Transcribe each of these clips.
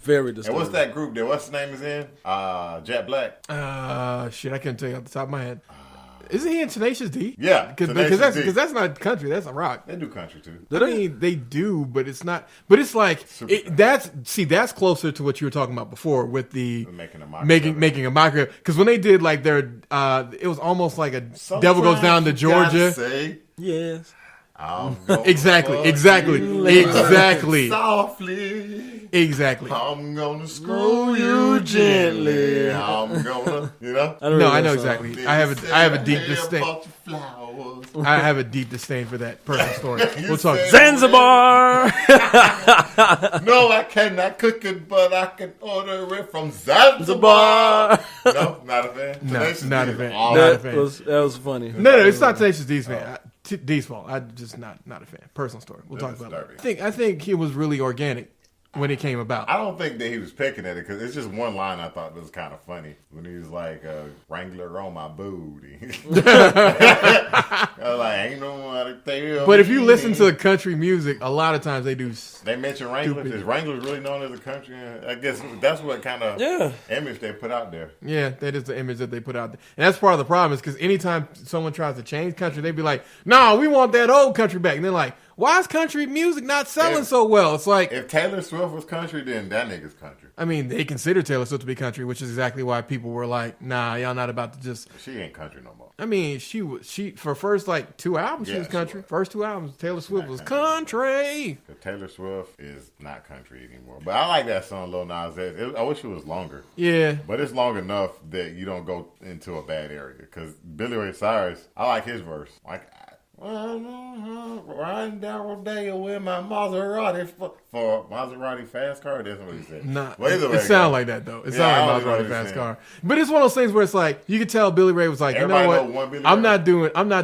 Very disturbing. And what's that group that what's the name is in? Jet Black. Shit, I can't tell you off the top of my head. Isn't he in Tenacious D? Yeah, because that's not country. That's a rock. They do country too. I mean, they do, but it's not. But it's like that's closer to what you were talking about before with the making a mockery. Because when they did like their, it was almost like a Sometimes Devil Goes Down to Georgia. Say, yes. Exactly. Softly. Exactly. I'm gonna screw you gently. I'm gonna, I know exactly. I have a deep disdain. I have a deep disdain for that person's story. We'll talk. Zanzibar. No, I cannot cook it, but I can order it from Zanzibar. No, not a fan. No, not a fan. That was funny. No, it's not Tenacious D's fan. D's fault. I'm just not a fan. Personal story. We'll talk about it. I think he was really organic when it came about. I don't think that he was picking at it because it's just one line I thought was kind of funny when he was like, "Wrangler on my booty." I was like, "Ain't no one to tell." But if you listen to country music, a lot of times they do. They mention Wrangler. Is Wrangler really known as a country? I guess that's what kind of image they put out there. Yeah, that is the image that they put out there, and that's part of the problem. Is because anytime someone tries to change country, they be like, "No, we want that old country back," and they're like, why is country music not selling so well? It's like if Taylor Swift was country, then that nigga's country. I mean, they consider Taylor Swift to be country, which is exactly why people were like, "Nah, y'all not about to just." She ain't country no more. I mean, she for first like 2 albums, she was country. First 2 albums, Taylor Swift was country. Taylor Swift is not country anymore. But I like that song, Lil Nas X. I wish it was longer. Yeah, but it's long enough that you don't go into a bad area. Because Billy Ray Cyrus, I like his verse. Like. Riding down Rodeo with my Maserati for Maserati fast car. That's what he said. Nah, it sounds like that though. It sounds like Maserati fast car. But it's one of those things where it's like you could tell Billy Ray was like, everybody, you know what? I'm not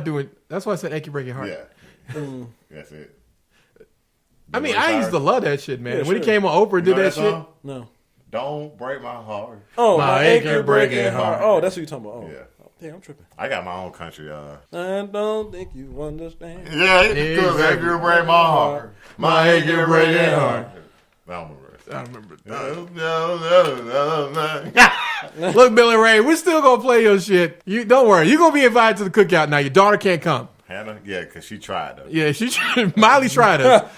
doing. That's why I said "Achy Breaky Heart." Yeah, that's it. I mean, I used to love that shit, man. Yeah, when he came on Oprah and did that shit. No, don't break my heart. Oh, my achy breaking heart. Oh, that's what you're talking about. Oh. Yeah. Yeah, I'm tripping. I got my own country. I don't think you understand. Yeah, because achy break my heart. My achy breaking heart. I remember it. Look, Billy Ray, we're still gonna play your shit. You don't worry. You're gonna be invited to the cookout now. Your daughter can't come. Hannah, yeah, because she tried though. Yeah, Miley tried us,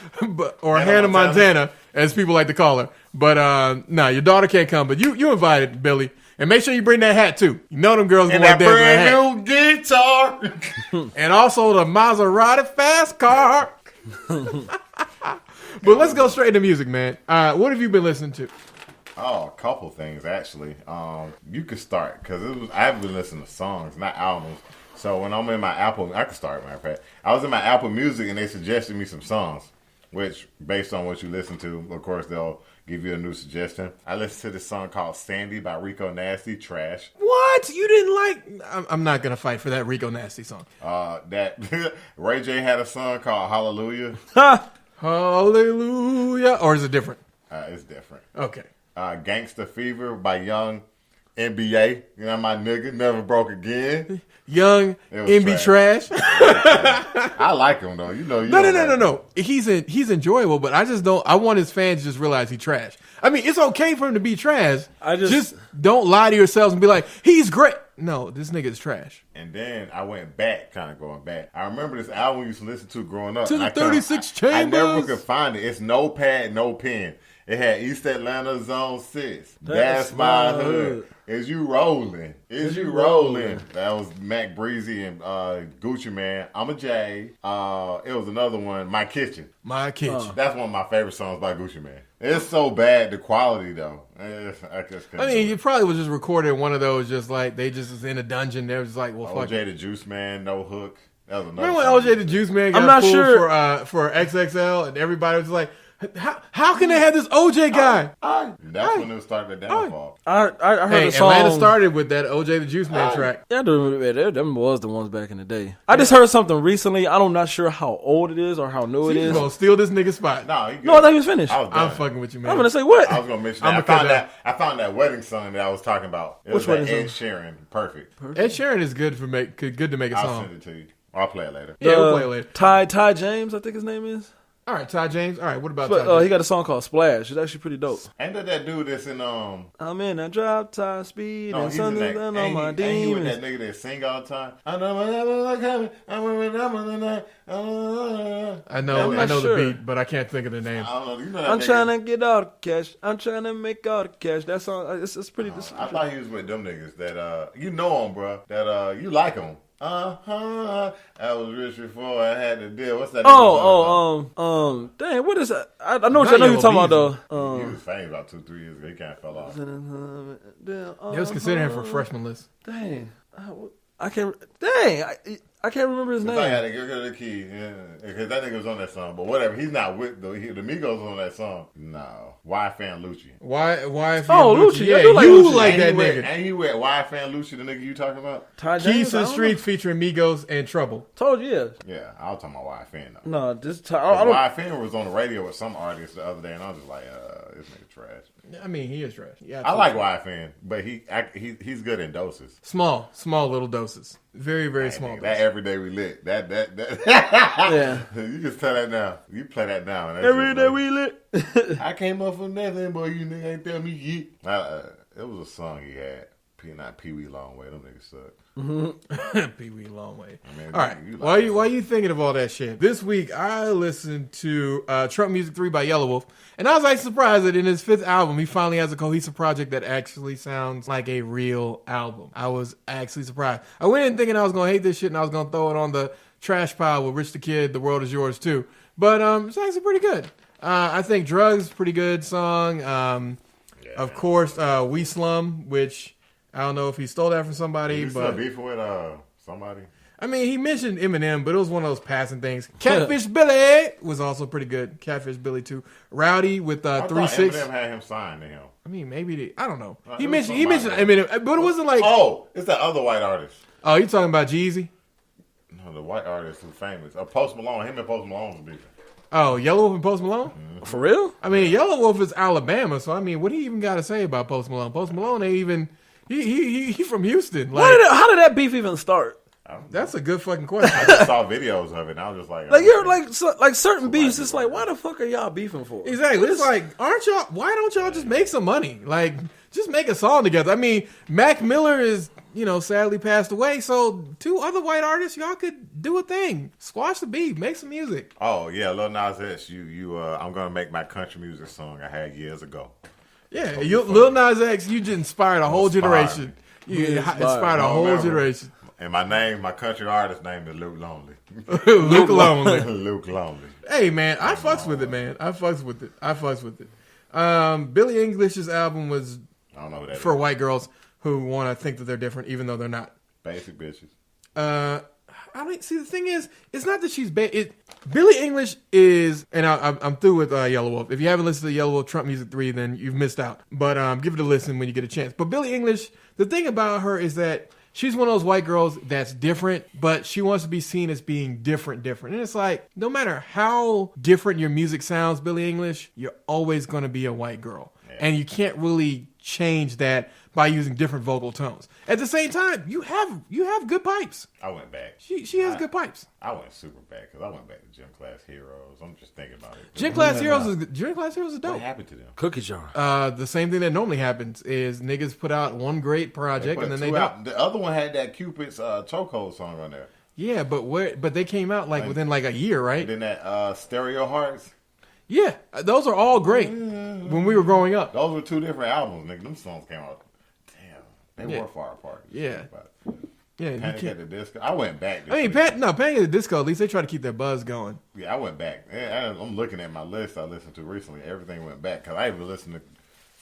or Hannah Montana, as people like to call her. But no, your daughter can't come. But you invited, Billy. And make sure you bring that hat, too. You know them girls going to dance with that hat. And that brand new guitar. And also the Maserati fast car. But let's go straight into music, man. What have you been listening to? Oh, a couple things, actually. You could start, because I've been listening to songs, not albums. So when I'm in my Apple, I can start, matter of fact. I was in my Apple Music, and they suggested me some songs, which, based on what you listen to, of course, they'll give you a new suggestion. I listened to this song called Sandy by Rico Nasty, trash. What? You didn't like? I'm not going to fight for that Rico Nasty song. That Ray J had a song called Hallelujah. Hallelujah. Or is it different? It's different. Okay. Gangsta Fever by Young NBA. You know, my nigga, never broke again. Young MB trash. I like him though. No. He's enjoyable, but I just don't. I want his fans to just realize he's trash. I mean, it's okay for him to be trash. Just don't lie to yourselves and be like, he's great. No, this nigga is trash. And then I went back, kind of going back. I remember this album we used to listen to growing up. To the 36 Chambers. I never could find it. It's no pad, no pen. It had East Atlanta Zone 6. That's my hood. Is you rolling? Is you rolling? That was Mac Breezy and Gucci Man. I'm a J. It was another one, My Kitchen. My Kitchen. That's one of my favorite songs by Gucci Man. It's so bad, the quality though. I mean, you probably was just recording one of those, just like they just was in a dungeon. They was just like, well, fuck. OJ the Juice Man, No Hook. That was another. Remember when OJ the Juice Man got pulled for XXL and everybody was like, how can they have this OJ guy? That's when it started the downfall. I heard the song. Atlanta started with that OJ the Juice Man track. Yeah, them was the ones back in the day. I just heard something recently. I'm not sure how old it is or how new it is. You gonna steal this nigga's spot? No, I thought he was finished. I'm fucking with you, man. I'm gonna say what? I was gonna mention that. I found that wedding song that I was talking about. It Which was wedding Ed song? Sheeran. Perfect. Ed Sheeran is good to make a I'll song. send it to you. I'll play it later. Yeah, we'll play it later. Ty James, I think his name is. All right, Ty James. All right, what about But Ty James? he got a song called Splash. It's actually pretty dope. Ain't that dude that's in I'm in a drop top speed No, and he's in something that. on Ain't my he, ain't he with demons. that nigga that sing all the time? I know my coming. I I'm know not the sure. beat, but I can't think of the name. I don't know. You know that I'm nigga? trying to get all the cash. I'm trying to make all the cash. That song, it's pretty. I thought he was with them niggas that you know him, bro. That you like him. I was rich before I had to deal. What's that? Dang, what is that? I know what Not you're talking about Yellow though. He was famous about 2-3 years ago. He kind of fell off. They was considering him for freshman list. Dang, I can't. Dang, I can't remember his Cause I had name. to get the key, because that nigga was on that song. But whatever, he's not with the Migos on that song. No, YFN Lucci. Why? Lucci. Yeah, I do like you Lucci. like that Ain't he nigga. with- Ain't he with YFN Lucci, the nigga you talking about? Ty Keys James, to I the don't Streets featuring Migos and Trouble. know. Told you, yeah. Yeah, I was talking about YFN though. No, this Ty. I don't. YFN was on the radio with some artist the other day, and I was just like, this nigga trash. I mean, he is trash. Yeah, I like YFN, but he's good in doses. small little doses. Very, very small. Nigga, that everyday we lit. That Yeah. You just tell that now. You play that now. And that's Every just day like, we lit. I came up for nothing, boy. You nigga ain't tell me shit. It was a song he had. Not Pee Wee Longway. Them niggas suck. Pee Wee long way. I mean, All right. you like Why you thinking of all that shit? This week I listened to Trump Music 3 by Yellow Wolf, and I was like surprised that in his 5th album he finally has a cohesive project that actually sounds like a real album. I was actually surprised. I went in thinking I was gonna hate this shit and I was gonna throw it on the trash pile with Rich the Kid, The World Is Yours too. But it's actually pretty good. I think Drugs, pretty good song. Of course, We Slum, which I don't know if he stole that from somebody, You still but beefing with somebody? I mean, he mentioned Eminem, but it was one of those passing things. Catfish Billy was also pretty good. Catfish Billy too. Rowdy with I 3 thought 6. Eminem had him signed to him. I mean, maybe I don't know. It He was mentioned somebody. Eminem, but it wasn't like Oh, it's that other white artist. oh, you talking about Jeezy? No, the white artist who's famous. Post Malone. Him and Post Malone was beefing. Oh, Yellow Wolf and Post Malone. For real? I mean, Yellow Wolf is Alabama, so I mean, what do you even got to say about Post Malone? Post Malone ain't even he from Houston. Like, How did that beef even start? that's a good fucking question. I just saw videos of it, and I was just like, Like you're okay. like certain beefs. It's like, why the fuck are y'all beefing for? Exactly. It's like, aren't y'all? Why don't y'all just make some money? Like, just make a song together. I mean, Mac Miller is, sadly passed away. So 2 other white artists, y'all could do a thing. Squash the beef. Make some music. Oh yeah, Lil Nas X. I'm gonna make my country music song I had years ago. Yeah, Lil Nas X, you just inspired a whole Inspired generation. me. You Inspired. inspired a I whole remember. generation. And my country artist name is Luke Lonely. Luke Lonely. Luke Lonely. Hey man, I fucks with it, man. I fucks with it. Billie English's album was I don't know who that for is. white girls who want to think that they're different, even though they're not. Basic bitches. I mean, see, the thing is, it's not that she's bad. Billie English is, and I'm through with Yellow Wolf. If you haven't listened to Yellow Wolf Trump Music 3, then you've missed out. But give it a listen when you get a chance. But Billie English, the thing about her is that she's one of those white girls that's different, but she wants to be seen as being different. And it's like, no matter how different your music sounds, Billie English, you're always going to be a white girl. Yeah. And you can't really change that by using different vocal tones. At the same time, you have good pipes. I went back. She has good pipes. I went super back because I went back to Gym Class Heroes. I'm just thinking about it. Gym Class Heroes is dope. What happened to them? Cookie jar. The same thing that normally happens is niggas put out one great project and then they don't. The other one had that Cupid's chokehold song on there. Yeah, but they came out within a year, right? And then that Stereo Hearts. Yeah, those are all great when we were growing up. Those were 2 different albums, nigga. Them songs came out. Damn, they were far apart. Yeah. Yeah, Panic at the Disco. I went back. Panic at the Disco. At least they try to keep their buzz going. Yeah, I went back. I'm looking at my list I listened to recently. Everything went back because I even listened to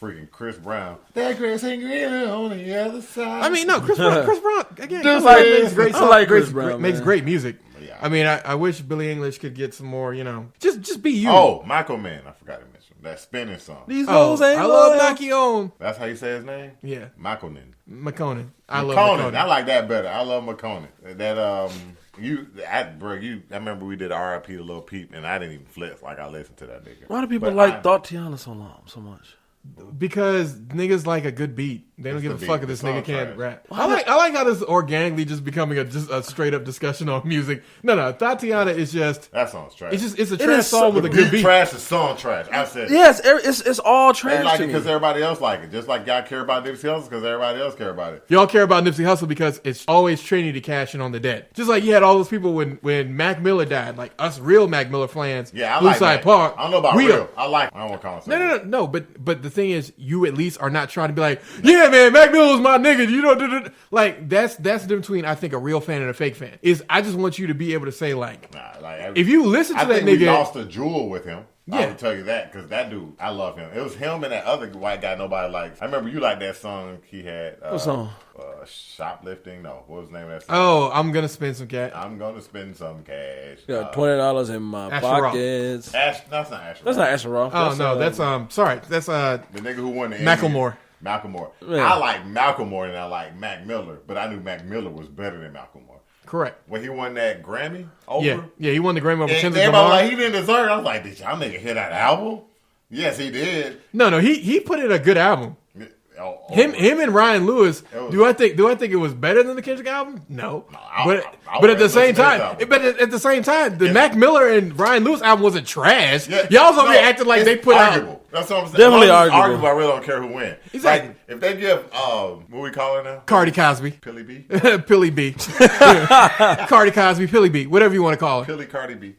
freaking Chris Brown. That Chris ain't green on the other side. I mean, no, Chris Brown again. Makes great I songs, like Chris Brown, makes man. great music. Yeah. I mean, I wish Billie English could get some more. Just be you. Oh, Michael Mann. I forgot to mention that spinning song. These Oh, hoes ain't I love loyal. Naki On. That's how you say his name. Yeah, Michael Mann. McConan. I love McConan. McConan. I like that better. I love McConan. That I remember we did RIP to Lil Peep, and I didn't even flex like I listened to that nigga. Why do people But like Thotiana so much? Because niggas like a good beat. They don't give a fuck if this nigga can't trash. rap. I like how this is organically just becoming a straight up discussion on music. No, Tatiana is just That song's trash. it's a trash song with a good beat. Trash is song trash. I said Yes, it's all trash. they like to it me. because everybody else like it. Just like y'all care about Nipsey Hussle because everybody else care about it. Y'all care about Nipsey Hussle because it's always trendy to cash in on the dead. Just like you had all those people when Mac Miller died, like us real Mac Miller fans. Yeah, I Blue like Side that. Park. I don't know about real. I like. I don't want to call it. No. But the thing is, you at least are not trying to be like, yeah, man, Mac Miller's my nigga. You know, like that's the difference between I think a real fan and a fake fan. Is I just want you to be able to say like, if you listen to I that think we nigga, lost a jewel with him. Yeah. I will tell you that because that dude, I love him. It was him and that other white guy nobody likes. I remember you liked that song he had. What song? Shoplifting? No, what was the name of that song? oh, I'm gonna spend some cash. I'm gonna spend some cash. Got $20 in my Asher pockets. That's not Asher. That's not Asher Roth. Oh no, that's sorry, that's the nigga who won the Macklemore. Macklemore. Yeah. I like Macklemore and I like Mac Miller, but I knew Mac Miller was better than Macklemore. Correct. When he won that Grammy over, Yeah, he won the Grammy over and Kendrick everybody Lamar. like he didn't deserve it. I was like, did y'all nigga hear that album? Yes, he did. No, he put in a good album. Oh, Him and Ryan Lewis. was- Do I think it was better than the Kendrick album? No, I but would at the same listen to his time, album. at the same time, the Mac Miller and Ryan Lewis album wasn't trash. Yeah, Y'all's over no, here acting like it's they put arguable. out. That's what I'm saying. Definitely As long as it's arguable. I really don't care who wins. Exactly. Like if they give what we call her now, Cardi Cosby, Pilly B, Pilly B, Cardi Cosby, Pilly B, whatever you want to call her. Pilly Cardi B.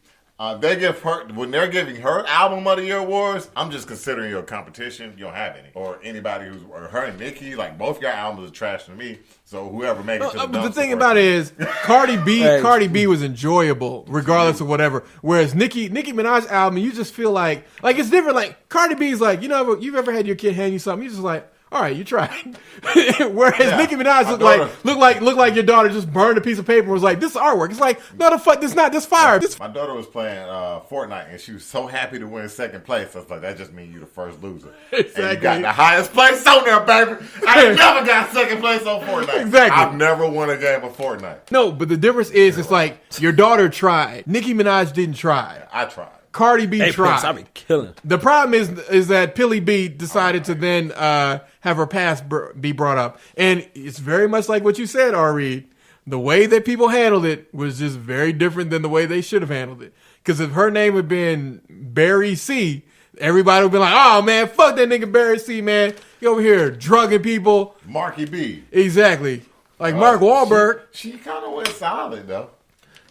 They give her when they're giving her album of the year awards. I'm just considering your competition. You don't have any, or anybody who's or her and Nicki. Like both your albums are trash to me. So whoever make it to the But the dumpster thing first. about it is, Cardi B, Hey. Cardi B was enjoyable regardless of whatever. Whereas Nicki Minaj's album, you just feel like it's different. Like Cardi B's like, you've ever had your kid hand you something, you just like, all right, you tried. Whereas Yeah. Nicki Minaj My looked like your daughter just burned a piece of paper and was like, this is artwork. It's like, no, the fuck, this not this fire. This My daughter was playing Fortnite and she was so happy to win second place. I was like, that just means you the first loser. And you Exactly. got the highest place on there, baby. I ain't never got second place on Fortnite. Exactly. I've never won a game of Fortnite. No, but the difference is, it's like your daughter tried. Nicki Minaj didn't try. I tried. Cardi B Apex, tried. I be killing. The problem is that Pilly B decided to then have her past be brought up, and it's very much like what you said, R. Reed. The way that people handled it was just very different than the way they should have handled it. Because if her name had been Barry C, everybody would be like, "Oh man, fuck that nigga Barry C, man. He over here drugging people." Marky B. Exactly, like Mark Wahlberg. She kind of went solid though.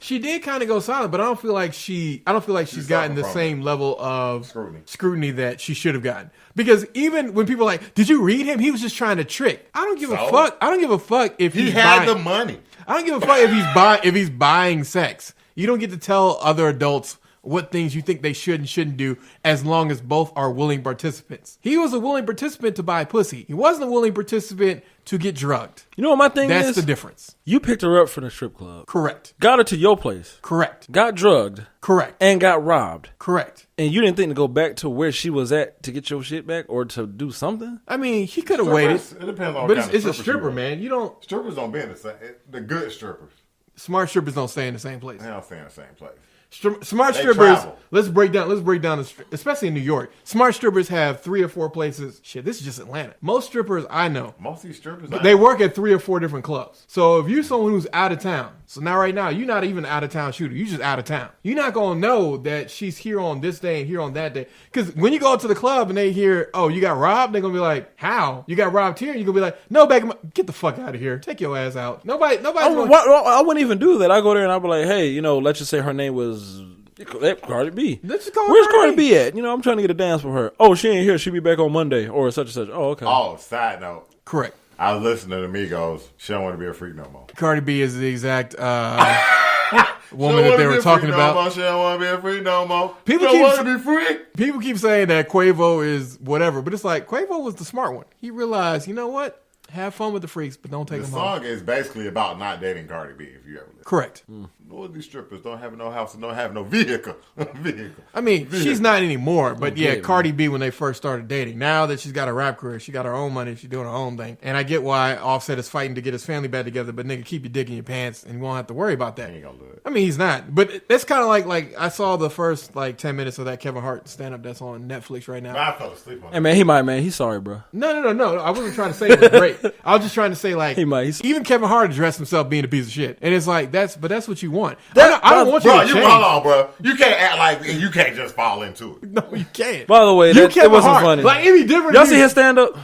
She did kind of go silent, but I don't feel like she's gotten the suffered from same level of Scrutiny. scrutiny that she should have gotten. Because even when people are like, did you read him? He was just trying to trick. I don't give a So? fuck. I don't give a fuck if He he's had buying, the money. I don't give a fuck if he's buying sex. You don't get to tell other adults what things you think they should and shouldn't do as long as both are willing participants. He was a willing participant to buy pussy. He wasn't a willing participant to get drugged. You know what my thing is? That's the difference. You picked her up from the strip club. Correct. Got her to your place. Correct. Got drugged. Correct. And got robbed. Correct. And you didn't think to go back to where she was at to get your shit back or to do something? I mean, he could have waited. Strippers, it depends on But what kind it's of a stripper stripper, you man. You don't. Strippers don't be in the same. The good strippers, Smart strippers don't stay in the same place. they don't stay in the same place. Smart They strippers. travel. Let's break down. Especially in New York. Smart strippers have 3 or 4 places. Shit, this is just Atlanta. Most strippers I know, Most of these strippers, they work at 3 or 4 different clubs. So if you're someone who's out of town, so now right now you're not even out of town shooter. You just out of town. You're not gonna know that she's here on this day and here on that day. Because when you go to the club and they hear, oh, you got robbed, they're gonna be like, how? You got robbed here? And you're gonna be like, no, get the fuck out of here. Take your ass out. Nobody's gonna. I wouldn't even do that. I go there and I'll be like, hey, let's just say her name was Cardi B. Let's just call her Where's Cardi Cardi B at? I'm trying to get a dance from her. Oh, she ain't here. She'll be back on Monday or such and such. Oh, okay. Oh, side note. Correct. I was listening to Migos. She don't want to be a freak no more. Cardi B is the exact woman that they were talking about. She don't want to be a freak no more. People She don't keep- want to be free. People keep saying that Quavo is whatever, but it's like Quavo was the smart one. He realized, you know what? Have fun with the freaks, but don't take The them home. song is basically about not dating Cardi B, if you ever listen. Correct. All these strippers don't have no house and don't have no vehicle. I mean, she's not anymore, but yeah, Okay, Cardi B when they first started dating. Now that she's got a rap career, she got her own money, she's doing her own thing. And I get why Offset is fighting to get his family back together, but nigga, keep your dick in your pants and you won't have to worry about that. He ain't gonna do it. I mean, he's not. But it's kind of like I saw the first 10 minutes of that Kevin Hart stand-up that's on Netflix right now. I fell asleep on Hey it. man, he's sorry, bro. No. I wasn't trying to say it was great. I was just trying to say even Kevin Hart addressed himself being a piece of shit. And it's like, that's what you want. I don't want you to change. Hold on, bro. You can't act like you can't just fall into it. No, you can't. By the way, you it wasn't funny. Like, it'd be different. Y'all see his stand up?